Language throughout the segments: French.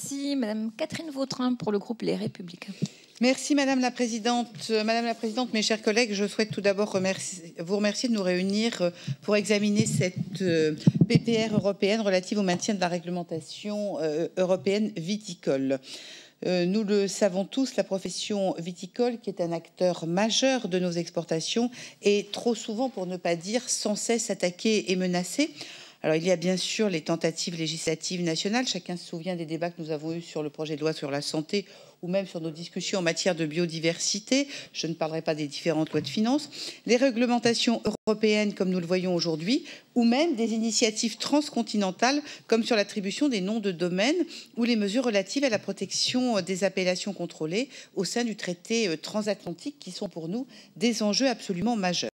Merci. Madame Catherine Vautrin pour le groupe Les Républicains. Merci Madame la Présidente. Madame la Présidente, mes chers collègues, je souhaite tout d'abord vous remercier de nous réunir pour examiner cette PPR européenne relative au maintien de la réglementation européenne viticole. Nous le savons tous, la profession viticole, qui est un acteur majeur de nos exportations, est trop souvent, pour ne pas dire sans cesse, attaquée et menacée. Alors, il y a bien sûr les tentatives législatives nationales. Chacun se souvient des débats que nous avons eus sur le projet de loi sur la santé ou même sur nos discussions en matière de biodiversité. Je ne parlerai pas des différentes lois de finances. Les réglementations européennes, comme nous le voyons aujourd'hui, ou même des initiatives transcontinentales, comme sur l'attribution des noms de domaine ou les mesures relatives à la protection des appellations contrôlées au sein du traité transatlantique, qui sont pour nous des enjeux absolument majeurs.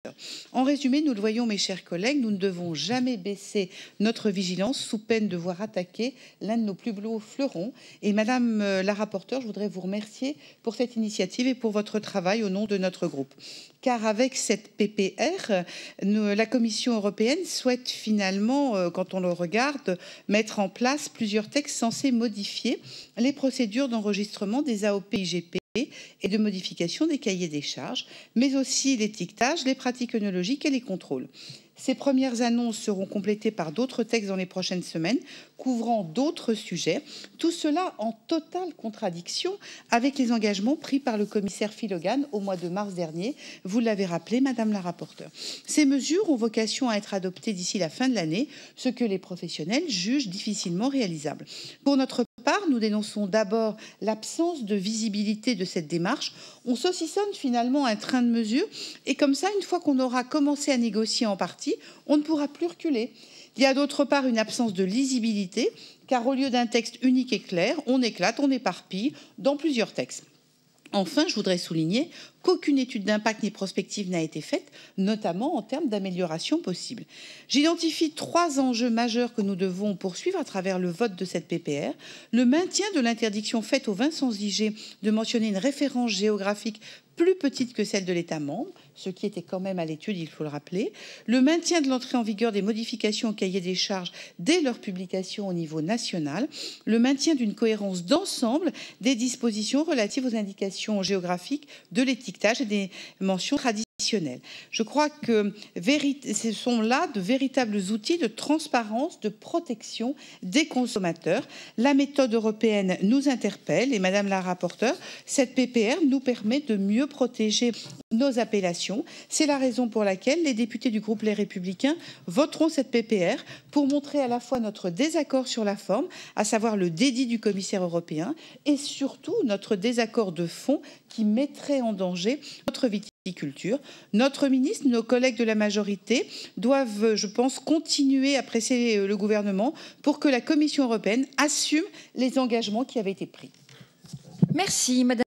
En résumé, nous le voyons, mes chers collègues, nous ne devons jamais baisser notre vigilance sous peine de voir attaquer l'un de nos plus beaux fleurons. Et Madame la rapporteure, je voudrais vous remercier pour cette initiative et pour votre travail au nom de notre groupe. Car avec cette PPR, la Commission européenne souhaite finalement, quand on le regarde, mettre en place plusieurs textes censés modifier les procédures d'enregistrement des AOP-IGP et de modification des cahiers des charges, mais aussi l'étiquetage, les pratiques œnologiques et les contrôles. Ces premières annonces seront complétées par d'autres textes dans les prochaines semaines, couvrant d'autres sujets, tout cela en totale contradiction avec les engagements pris par le commissaire Phil Hogan au mois de mars dernier. Vous l'avez rappelé, Madame la rapporteure. Ces mesures ont vocation à être adoptées d'ici la fin de l'année, ce que les professionnels jugent difficilement réalisable. Pour notre part, nous dénonçons d'abord l'absence de visibilité de cette démarche. On saucissonne finalement un train de mesures et comme ça, une fois qu'on aura commencé à négocier en partie, on ne pourra plus reculer. Il y a d'autre part une absence de lisibilité, car au lieu d'un texte unique et clair, on éclate, on éparpille dans plusieurs textes. Enfin, je voudrais souligner qu'aucune étude d'impact ni prospective n'a été faite, notamment en termes d'amélioration possible. J'identifie 3 enjeux majeurs que nous devons poursuivre à travers le vote de cette PPR. Le maintien de l'interdiction faite aux vins sans IG de mentionner une référence géographique plus petite que celle de l'État membre, ce qui était quand même à l'étude, il faut le rappeler. Le maintien de l'entrée en vigueur des modifications au cahier des charges dès leur publication au niveau national. Le maintien d'une cohérence d'ensemble des dispositions relatives aux indications géographiques de l'étiquetage et des mentions traditionnelles. Je crois que ce sont là de véritables outils de transparence, de protection des consommateurs. La méthode européenne nous interpelle et Madame la rapporteure, cette PPR nous permet de mieux protéger nos appellations. C'est la raison pour laquelle les députés du groupe Les Républicains voteront cette PPR pour montrer à la fois notre désaccord sur la forme, à savoir le dédit du commissaire européen, et surtout notre désaccord de fond qui mettrait en danger notre viticulture. Notre ministre, nos collègues de la majorité doivent, je pense, continuer à presser le gouvernement pour que la Commission européenne assume les engagements qui avaient été pris. Merci, Madame.